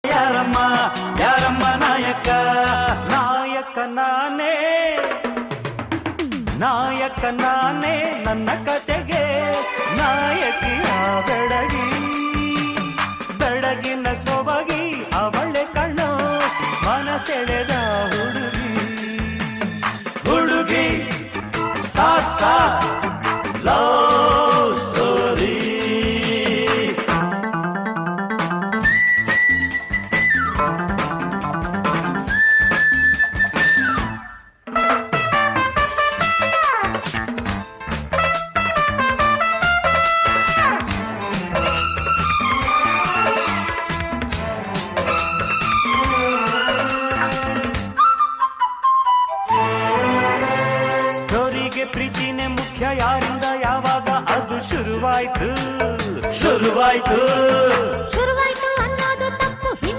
ಯಾರಮ್ಮ ಯಾರಮ್ಮ ನಾಯಕ ನಾಯಕ ನಾನೇ ನಾಯಕ ನಾನೇ ನನ್ನ ಕತೆಗೆ ನಾಯಕಿಯ ಬೆಡಗಿ ಬೆಡಗಿನ ಸೊಬಗಿ ಅವಳೆ ಕಣ್ಣು ಮನಸೆಳೆದ ಹುಡುಗಿ ಹುಡುಗಿ ಲವ್ ಸ್ಟೋರಿ ಸ್ಟೋರಿಗೆ ಪ್ರೀತಿನೇ ಮುಖ್ಯ ಯಾರಿಂದ ಯಾವಾಗ ಅದು ಶುರುವಾಯ್ತು